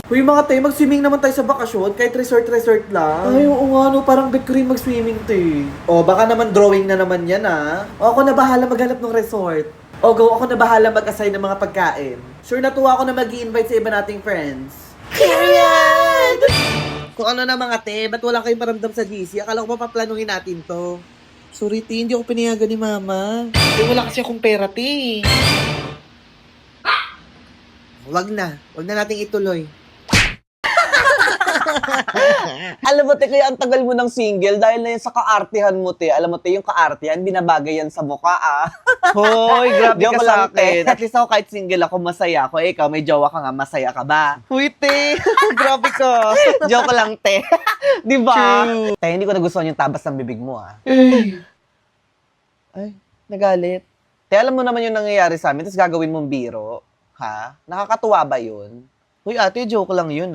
Uy mga te, mag-swimming naman tayo sa bakasyon, kahit resort lang. Ay, oo nga no, parang bet ko rin mag-swimming te. O, baka naman drawing na naman yan O, ako na bahala maghanap ng resort. O, go, ako na bahala mag-assign ng mga pagkain. Sure, natuwa ako na mag-i-invite sa iba nating friends. Period! Kung ano na mga te, ba't wala kayong paramdam sa GC? Akala ko pa paplanuhin natin to. Sorry te, hindi ako pinayagan ni mama. Wala kasi akong pera te. Wag na nating ituloy. Alam mo, te, kaya ang tagal mo ng single dahil na yan sa kaartihan mo, te. Alam mo, te, yung kaartihan, binabagay yan sa mukha, Hoy, grabe Joke ka sa lang, te. akin. At least ako kahit single ako, masaya ako. Ikaw, may jowa ka nga, masaya ka ba? Uy, te. Grabe ka. Joke lang, te. Di ba? True. Te, hindi ko nagustuhan yung tabas ng bibig mo, Eh. Ay, nagalit. Te, alam mo naman yung nangyayari sa amin, tapos gagawin mong biro. Ha? Nakakatuwa ba yun? Uy, ate, joke lang yun,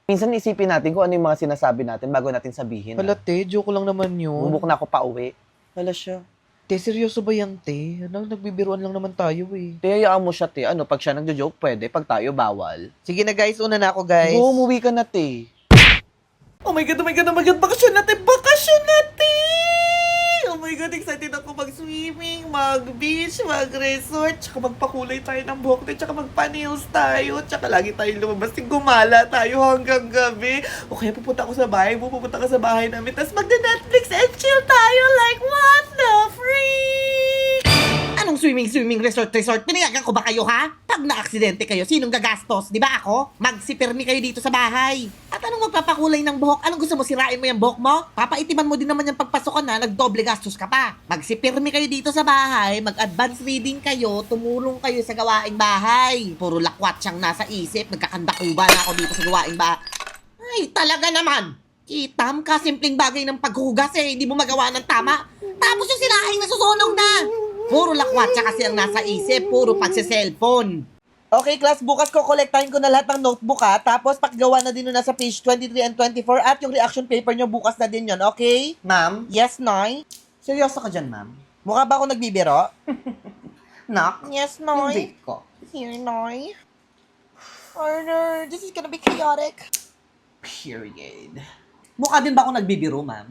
Minsan isipin natin kung ano yung mga sinasabi natin bago natin sabihin. Hala, te, joke lang naman yun. Bumuk na ako pa uwi. Hala siya. Te, seryoso ba yan, te? Nagbibiruan lang naman tayo, eh. Te, hayaan mo siya, te. Ano, pag siya nagjo-joke, pwede. Pag tayo, bawal. Sige na, guys. Una na ako, guys. Go, umuwi ka na, te. Oh my God, oh my God, oh my God. Bakasyon natin, bakasyon natin! Oh my God, excited ako mag-swimming, mag-beach, mag-resort, tsaka magpakulay tayo ng buhok tayo, tsaka magpa-nails tayo, tsaka lagi tayong lumabas, gumala tayo hanggang gabi. O kaya pupunta ako sa bahay mo, pupunta ka sa bahay namin, tapos magda-Netflix and chill tayo like what the freak! Anong swimming, resort? Pinayagan ko ba kayo, ha? Pag na-aksidente kayo, sinong gagastos? Di ba ako? Magsipirmi kayo dito sa bahay. At anong magpapakulay ng buhok? Anong gusto mo, sirain mo yung buhok mo? Papaitiman mo din naman yung pagpasok na, nagdoble gastos ka pa. Magsipirmi kayo dito sa bahay, mag-advance reading kayo, tumulong kayo sa gawaing bahay. Puro lakwat siyang nasa isip, nagkakandakuba na ako dito sa gawaing bahay. Ay, talaga naman! Kitam ka, simpleng bagay ng paghugas hindi mo magawa ng tama. Tapos yung siraing nasusunog na! Puro lakwatsa kasi ang nasa isip, puro pagse-cellphone. Okay, class, bukas ko kolektahin ko na lahat ng notebook tapos pakigawa na din nun sa page 23 and 24 at yung reaction paper nyo bukas na din yun, okay? Ma'am? Yes, Noy? Seryoso ka dyan, ma'am? Mukha ba ako nagbibiro? Knock? Yes, Noy? Hindi ko. Here, Noy. Order, this is gonna be chaotic. Period. Mukha din ba ako nagbibiro, ma'am?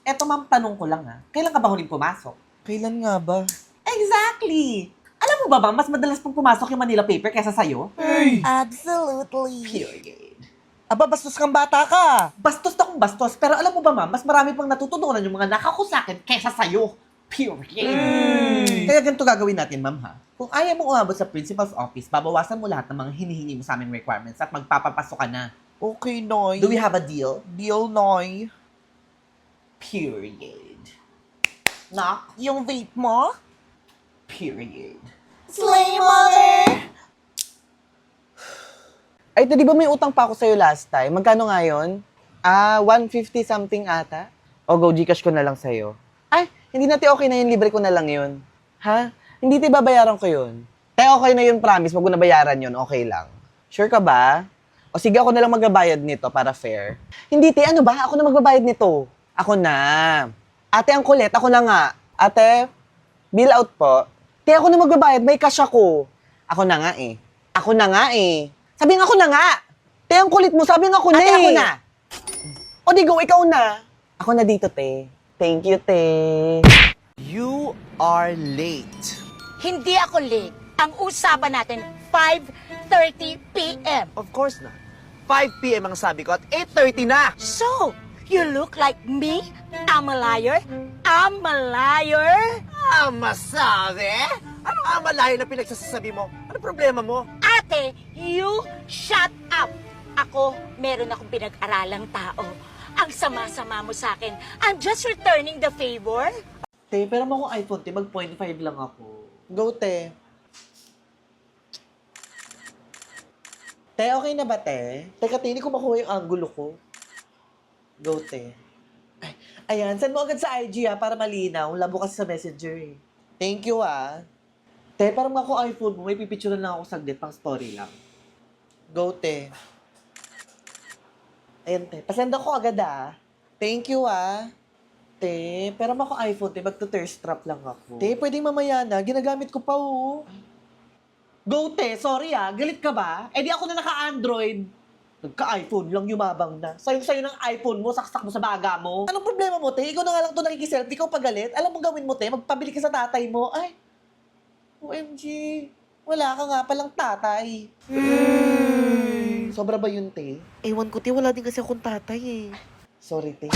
Eto, ma'am, tanong ko lang kailan ka ba huling pumasok? Kailan nga ba? Exactly! Alam mo ba mas madalas pong pumasok yung Manila paper kaysa sa'yo? Hey! Absolutely. Period. Aba, bastos kang bata ka. Bastos na kung bastos. Pero alam mo ba, ma'am, mas marami pang natututunan yung mga nakako sa akin kaysa sa'yo. Period. Kaya ganito gagawin natin, ma'am, Kung ayaw mo umabot sa principal's office, babawasan mo lahat ng mga hinihingi mo sa aming requirements at magpapapasok ka na. Okay, Noy. Do we have a deal? Deal, Noy. Period. Knock. Yung vape mo? Period. Slay, mother! Ay, di ba may utang pa ako sa'yo last time? Magkano nga yun? 150 something ata? O go, Gcash ko na lang sa'yo. Ay, hindi natin okay na yun, libre ko na lang yun. Ha? Hindi ti babayaran ko yun. Te, okay na yun, promise. Wag ko na bayaran yun, okay lang. Sure ka ba? O sige, ako na lang magbabayad nito para fair. Hindi, te, ano ba? Ako na magbabayad nito. Ako na. Ate, ang kulit, ako na nga. Ate, bill out po. Te, ako na magbabayad, may cash ako. Ako na nga eh. Ako na nga eh. Sabi nga ako na nga. Te, ang kulit mo, sabi nga ako na Ate, ako na. O di go, ikaw na. Ako na dito, te. Thank you, te. You are late. Hindi ako late. Ang usapan natin, 5:30 p.m. Of course not. 5 p.m. ang sabi ko at 8:30 na. So, you look like me? I'm a liar? I'm a liar? Masabi? Anong amalayo na pinagsasabi mo? Ano problema mo? Ate, you shut up! Ako, meron akong pinag-aralang tao. Ang sama-sama mo sa akin. I'm just returning the favor. Te, pero mo akong iPhone, te. Mag 0.5 lang ako. Go, te. Te, okay na ba, te? Teka, te, hindi ko makuha yung angulo ko. Go, te. Ay, ayan, send mo agad sa IG, para malinaw. Labo kasi sa messenger, Thank you, Te, parang ako iPhone mo, may pipicturean lang ako saglit, pang story lang. Go, te. Ayan, te. Pasend ako agad, Thank you, Te, pero ako iPhone, te, magto-thirst trap lang ako. Te, pwedeng mamaya na, ginagamit ko pa, Go, te, sorry galit ka ba? Eh di ako na naka-Android. Nagka-iPhone lang, yumabang na. Sayo-sayo ng iPhone mo, saksak mo sa baga mo. Anong problema mo, te? Ikaw na nga lang to nakikiselfie, ikaw pagalit. Alam mo gawin mo, te? Magpabili ka sa tatay mo. Ay, OMG. Wala ka nga palang tatay. Sobra ba yun, te? Ewan ko, te. Wala din kasi akong tatay eh. Sorry, te.